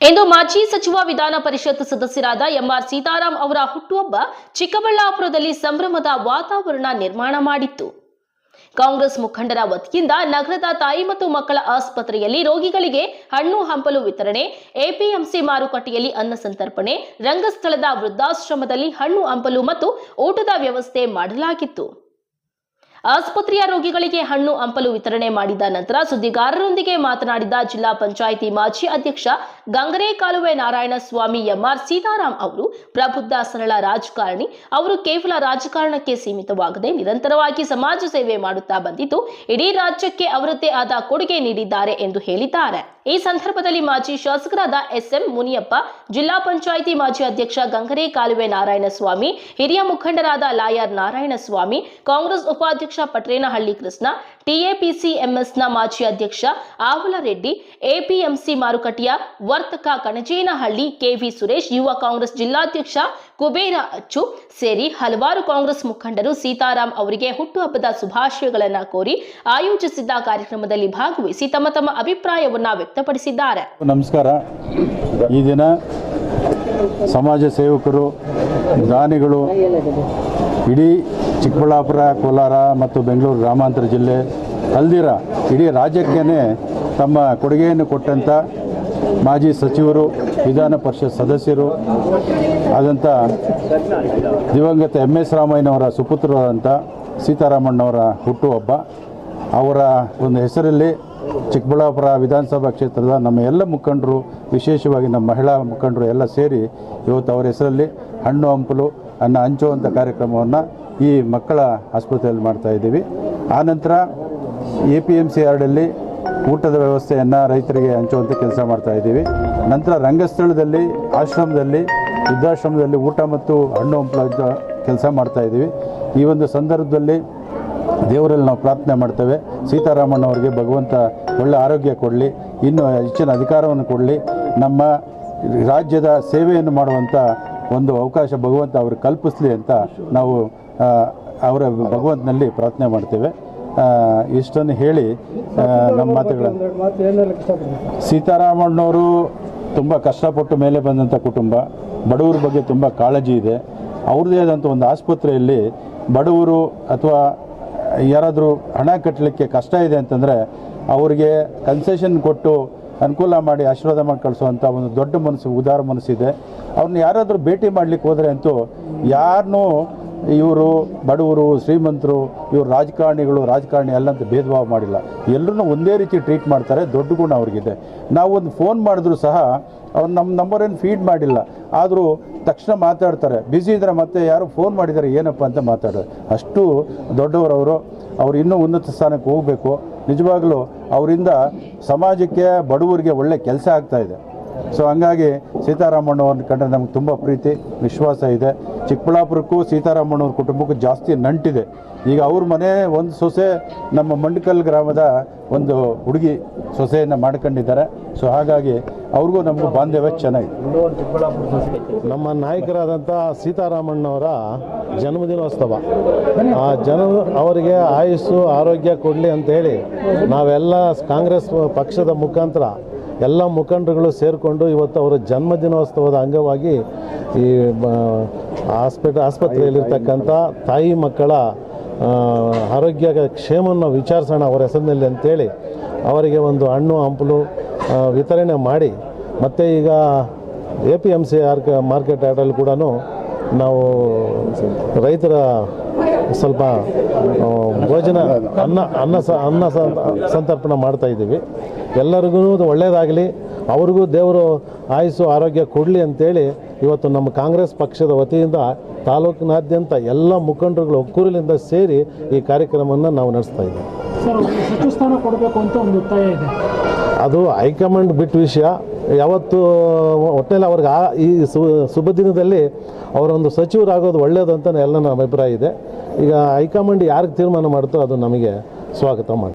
ಎಂದು ಮಾಜಿ ಸಚಿವ ವಿಧಾನ ಪರಿಷತ್ ಸದಸ್ಯರಾದ ಎಂಆರ್ ಸೀತಾರಾಂ ಅವರ ಹುಟ್ಟುಹಬ್ಬ ಚಿಕ್ಕಬಳ್ಳಾಪುರದಲ್ಲಿ ಸಂಭ್ರಮದ ವಾತಾವರಣ ನಿರ್ಮಾಣ ಮಾಡಿತ್ತು. ಕಾಂಗ್ರೆಸ್ ಮುಖಂಡರ ವತಿಯಿಂದ ನಗರದ ತಾಯಿ ಮತ್ತು ಮಕ್ಕಳ ಆಸ್ಪತ್ರೆಯಲ್ಲಿ ರೋಗಿಗಳಿಗೆ ಹಣ್ಣು ಹಂಪಲು ವಿತರಣೆ, ಎಪಿಎಂಸಿ ಮಾರುಕಟ್ಟೆಯಲ್ಲಿ ಅನ್ನ ಸಂತರ್ಪಣೆ, ರಂಗಸ್ಥಳದ ವೃದ್ಧಾಶ್ರಮದಲ್ಲಿ ಹಣ್ಣು ಹಂಪಲು ಮತ್ತು ಊಟದ ವ್ಯವಸ್ಥೆ ಮಾಡಲಾಗಿತ್ತು. ಆಸ್ಪತ್ರೆಯ ರೋಗಿಗಳಿಗೆ ಹಣ್ಣು ಹಂಪಲು ವಿತರಣೆ ಮಾಡಿದ ನಂತರ ಸುದ್ದಿಗಾರರೊಂದಿಗೆ ಮಾತನಾಡಿದ ಜಿಲ್ಲಾ ಪಂಚಾಯಿತಿ ಮಾಜಿ ಅಧ್ಯಕ್ಷ ಗಂಗರೆ ಕಾಲುವೆ ನಾರಾಯಣಸ್ವಾಮಿ, ಎಂಆರ್ ಸೀತಾರಾಂ ಅವರು ಪ್ರಬುದ್ಧ ಸರಳ ರಾಜಕಾರಣಿ. ಅವರು ಕೇವಲ ರಾಜಕಾರಣಕ್ಕೆ ಸೀಮಿತವಾಗದೆ ನಿರಂತರವಾಗಿ ಸಮಾಜ ಸೇವೆ ಮಾಡುತ್ತಾ ಬಂದಿದ್ದು ಇಡೀ ರಾಜ್ಯಕ್ಕೆ ಅವರದ್ದೇ ಆದ ಕೊಡುಗೆ ನೀಡಿದ್ದಾರೆ ಎಂದು ಹೇಳಿದ್ದಾರೆ. ಈ ಸಂದರ್ಭದಲ್ಲಿ ಮಾಜಿ ಶಾಸಕರಾದ ಎಸ್ಎಂ ಮುನಿಯಪ್ಪ, ಜಿಲ್ಲಾ ಪಂಚಾಯಿತಿ ಮಾಜಿ ಅಧ್ಯಕ್ಷ ಗಂಗರೆ ಕಾಲುವೆ ನಾರಾಯಣಸ್ವಾಮಿ, ಹಿರಿಯ ಮುಖಂಡರಾದ ಲಾಯರ್ ನಾರಾಯಣಸ್ವಾಮಿ, ಕಾಂಗ್ರೆಸ್ ಉಪಾಧ್ಯಕ್ಷ ಪಟ್ರೇನಹಳ್ಳಿ ಕೃಷ್ಣ, ಟಿಎಪಿಸಿಎಂಎಸ್ನ ಮಾಜಿ ಅಧ್ಯಕ್ಷ ಆವಲರೆಡ್ಡಿ, ಎಪಿಎಂಸಿ ಮಾರುಕಟ್ಟೆಯ ವರ್ತಕ ಕಣಜೇನಹಳ್ಳಿ ಕೆವಿ ಸುರೇಶ್, ಯುವ ಕಾಂಗ್ರೆಸ್ ಜಿಲ್ಲಾಧ್ಯಕ್ಷ ಕುಬೇರ ಅಚ್ಚು ಸೇರಿ ಹಲವಾರು ಕಾಂಗ್ರೆಸ್ ಮುಖಂಡರು ಸೀತಾರಾಂ ಅವರಿಗೆ ಹುಟ್ಟುಹಬ್ಬದ ಶುಭಾಶಯಗಳನ್ನು ಕೋರಿ ಆಯೋಜಿಸಿದ್ದ ಕಾರ್ಯಕ್ರಮದಲ್ಲಿ ಭಾಗವಹಿಸಿ ತಮ್ಮ ತಮ್ಮ ಅಭಿಪ್ರಾಯವನ್ನ ವ್ಯಕ್ತಪಡಿಸಿದ್ದಾರೆ. ನಮಸ್ಕಾರ. ಈ ದಿನ ಸಮಾಜ ಸೇವಕರು, ದಾನಿಗಳು ಇಡೀ ಚಿಕ್ಕಬಳ್ಳಾಪುರ, ಕೋಲಾರ ಮತ್ತು ಬೆಂಗಳೂರು ಗ್ರಾಮಾಂತರ ಜಿಲ್ಲೆ ಅಲ್ದಿರ ಇಡೀ ರಾಜ್ಯಕ್ಕೇ ತಮ್ಮ ಕೊಡುಗೆಯನ್ನು ಕೊಟ್ಟಂಥ ಮಾಜಿ ಸಚಿವರು, ವಿಧಾನ ಪರಿಷತ್ ಸದಸ್ಯರು ಆದಂಥ ದಿವಂಗತ MS ರಾಮಯ್ಯನವರ ಸುಪುತ್ರರಾದಂಥ ಸೀತಾರಾಮಣ್ಣವರ ಹುಟ್ಟುಹಬ್ಬ. ಅವರ ಒಂದು ಹೆಸರಲ್ಲಿ ಚಿಕ್ಕಬಳ್ಳಾಪುರ ವಿಧಾನಸಭಾ ಕ್ಷೇತ್ರದ ನಮ್ಮ ಎಲ್ಲ ಮುಖಂಡರು, ವಿಶೇಷವಾಗಿ ನಮ್ಮ ಮಹಿಳಾ ಮುಖಂಡರು ಎಲ್ಲ ಸೇರಿ ಇವತ್ತು ಅವರ ಹೆಸರಲ್ಲಿ ಹಣ್ಣು ಹಂಪಲು ಅನ್ನ ಹಂಚುವಂಥ ಕಾರ್ಯಕ್ರಮವನ್ನು ಈ ಮಕ್ಕಳ ಆಸ್ಪತ್ರೆಯಲ್ಲಿ ಮಾಡ್ತಾಯಿದ್ದೀವಿ. ಆನಂತರ APMC ಯಾರ್ಡಲ್ಲಿ ಊಟದ ವ್ಯವಸ್ಥೆಯನ್ನು ರೈತರಿಗೆ ಹಂಚುವಂಥ ಕೆಲಸ ಮಾಡ್ತಾಯಿದ್ದೀವಿ. ನಂತರ ರಂಗಸ್ಥಳದಲ್ಲಿ, ಆಶ್ರಮದಲ್ಲಿ, ವೃದ್ಧಾಶ್ರಮದಲ್ಲಿ ಊಟ ಮತ್ತು ಹಣ್ಣು ಹಂಪಲು ಕೆಲಸ ಮಾಡ್ತಾಯಿದ್ದೀವಿ. ಈ ಒಂದು ಸಂದರ್ಭದಲ್ಲಿ ದೇವರಲ್ಲಿ ನಾವು ಪ್ರಾರ್ಥನೆ ಮಾಡ್ತೇವೆ, ಸೀತಾರಾಮಣ್ಣವರಿಗೆ ಭಗವಂತ ಒಳ್ಳೆ ಆರೋಗ್ಯ ಕೊಡಲಿ, ಇನ್ನೂ ಹೆಚ್ಚಿನ ಅಧಿಕಾರವನ್ನು ಕೊಡಲಿ, ನಮ್ಮ ರಾಜ್ಯದ ಸೇವೆಯನ್ನು ಮಾಡುವಂಥ ಒಂದು ಅವಕಾಶ ಭಗವಂತ ಅವ್ರಿಗೆ ಕಲ್ಪಿಸಲಿ ಅಂತ ನಾವು ಅವರ ಭಗವಂತನಲ್ಲಿ ಪ್ರಾರ್ಥನೆ ಮಾಡ್ತೇವೆ. ಇಷ್ಟನ್ನು ಹೇಳಿ ನಮ್ಮ ಮಾತುಗಳನ್ನು, ಸೀತಾರಾಮಣ್ಣವರು ತುಂಬ ಕಷ್ಟಪಟ್ಟು ಮೇಲೆ ಬಂದಂಥ ಕುಟುಂಬ, ಬಡವರ ಬಗ್ಗೆ ತುಂಬ ಕಾಳಜಿ ಇದೆ. ಅವ್ರದ್ದೇ ಆದಂಥ ಒಂದು ಆಸ್ಪತ್ರೆಯಲ್ಲಿ ಬಡವರು ಅಥವಾ ಯಾರಾದರೂ ಹಣ ಕಟ್ಟಲಿಕ್ಕೆ ಕಷ್ಟ ಇದೆ ಅಂತಂದರೆ ಅವರಿಗೆ ಕನ್ಸೆಷನ್ ಕೊಟ್ಟು ಅನುಕೂಲ ಮಾಡಿ ಆಶೀರ್ವಾದ ಮಾಡಿ ಕಳಿಸುವಂಥ ಒಂದು ದೊಡ್ಡ ಮನಸ್ಸು, ಉದಾರ ಮನಸ್ಸಿದೆ. ಅವ್ರನ್ನ ಯಾರಾದರೂ ಭೇಟಿ ಮಾಡಲಿಕ್ಕೆ ಹೋದರೆ ಅಂತೂ ಯಾರನ್ನೂ ಇವರು ಬಡವರು, ಶ್ರೀಮಂತರು, ಇವರು ರಾಜಕಾರಣಿ ಅಲ್ಲಂತ ಭೇದ ಭಾವ ಮಾಡಿಲ್ಲ. ಎಲ್ಲರೂ ಒಂದೇ ರೀತಿ ಟ್ರೀಟ್ ಮಾಡ್ತಾರೆ. ದೊಡ್ಡ ಗುಣ ಅವ್ರಿಗಿದೆ. ನಾವು ಒಂದು ಫೋನ್ ಮಾಡಿದ್ರು ಸಹ ಅವ್ರು ನಮ್ಮ ನಂಬರೇನು ಫೀಡ್ ಮಾಡಿಲ್ಲ, ಆದರೂ ತಕ್ಷಣ ಮಾತಾಡ್ತಾರೆ. ಬ್ಯುಸಿ ಇದ್ದರೆ ಮತ್ತೆ ಯಾರು ಫೋನ್ ಮಾಡಿದ್ದಾರೆ ಏನಪ್ಪ ಅಂತ ಮಾತಾಡೋದು. ಅಷ್ಟು ದೊಡ್ಡವರವರು. ಅವ್ರು ಇನ್ನೂ ಉನ್ನತ ಸ್ಥಾನಕ್ಕೆ ಹೋಗಬೇಕು. ನಿಜವಾಗಲೂ ಅವರಿಂದ ಸಮಾಜಕ್ಕೆ, ಬಡವರಿಗೆ ಒಳ್ಳೆ ಕೆಲಸ ಆಗ್ತಾಯಿದೆ. ಸೊ ಹಂಗಾಗಿ ಸೀತಾರಾಮಣ್ಣವ್ರನ್ನ ಕಂಡ್ರೆ ನಮ್ಗೆ ತುಂಬ ಪ್ರೀತಿ, ವಿಶ್ವಾಸ ಇದೆ. ಚಿಕ್ಕಬಳ್ಳಾಪುರಕ್ಕೂ ಸೀತಾರಾಮಣ್ಣವ್ರ ಕುಟುಂಬಕ್ಕೂ ಜಾಸ್ತಿ ನಂಟಿದೆ. ಈಗ ಅವ್ರ ಮನೆ ಒಂದು ಸೊಸೆ ನಮ್ಮ ಮಂಡಕಲ್ ಗ್ರಾಮದ ಒಂದು ಹುಡುಗಿ ಸೊಸೆಯನ್ನು ಮಾಡ್ಕೊಂಡಿದ್ದಾರೆ. ಸೊ ಹಾಗಾಗಿ ಅವ್ರಿಗೂ ನಮಗೂ ಬಾಂಧವ್ಯ ಚೆನ್ನಾಗಿದೆ. ನಮ್ಮ ನಾಯಕರಾದಂಥ ಸೀತಾರಾಮಣ್ಣವರ ಜನ್ಮದಿನೋತ್ಸವ, ಅವರಿಗೆ ಆಯುಸ್ಸು ಆರೋಗ್ಯ ಕೊಡಲಿ ಅಂತೇಳಿ ನಾವೆಲ್ಲ ಕಾಂಗ್ರೆಸ್ ಪಕ್ಷದ ಮುಖಾಂತರ ಎಲ್ಲ ಮುಖಂಡರುಗಳು ಸೇರಿಕೊಂಡು ಇವತ್ತು ಅವರ ಜನ್ಮದಿನೋತ್ಸವದ ಅಂಗವಾಗಿ ಈ ಆಸ್ಪತ್ರೆಯಲ್ಲಿರ್ತಕ್ಕಂಥ ತಾಯಿ ಮಕ್ಕಳ ಆರೋಗ್ಯ ಕ್ಷೇಮವನ್ನು ವಿಚಾರಿಸೋಣ ಅವರ ಹೆಸರಿನಲ್ಲಿ ಅಂತೇಳಿ ಅವರಿಗೆ ಒಂದು ಹಣ್ಣು ಹಂಪಲು ವಿತರಣೆ ಮಾಡಿ, ಮತ್ತು ಈಗ APMC ಮಾರ್ಕೆಟ್ ಯಾರ್ಡಲ್ಲಿ ಕೂಡ ನಾವು ರೈತರ ಸ್ವಲ್ಪ ಭೋಜನ ಅನ್ನ ಸಂತರ್ಪಣೆ ಮಾಡ್ತಾಯಿದ್ದೀವಿ. ಎಲ್ಲರಿಗೂ ಒಳ್ಳೆಯದಾಗಲಿ, ಅವ್ರಿಗೂ ದೇವರು ಆಯುಸ್ಸು ಆರೋಗ್ಯ ಕೊಡಲಿ ಅಂತೇಳಿ ಇವತ್ತು ನಮ್ಮ ಕಾಂಗ್ರೆಸ್ ಪಕ್ಷದ ವತಿಯಿಂದ ತಾಲೂಕಿನಾದ್ಯಂತ ಎಲ್ಲ ಮುಖಂಡರುಗಳು ಒಕ್ಕೂರಿನಿಂದ ಸೇರಿ ಈ ಕಾರ್ಯಕ್ರಮವನ್ನು ನಾವು ನಡೆಸ್ತಾ ಇದ್ದೀವಿ. ಸಚಿವ ಸ್ಥಾನ ಕೊಡಬೇಕು ಅಂತ ಒಂದು ಒತ್ತಾಯ ಇದೆ. ಅದು ಹೈಕಮಾಂಡ್ ಬಿಟ್ಟ ವಿಷಯ. ಯಾವತ್ತು ಒಟ್ಟಿನಲ್ಲಿ ಅವ್ರಿಗೆ ಈ ಶುಭ ದಿನದಲ್ಲಿ ಅವರೊಂದು ಸಚಿವರಾಗೋದು ಒಳ್ಳೆಯದು ಅಂತ ಎಲ್ಲ ನಮ್ಮ ಅಭಿಪ್ರಾಯ ಇದೆ. ಈಗ ಹೈಕಮಾಂಡ್ ಯಾರಿಗೆ ತೀರ್ಮಾನ ಮಾಡುತ್ತೋ ಅದು ನಮಗೆ ಸ್ವಾಗತ ಮಾಡಿ.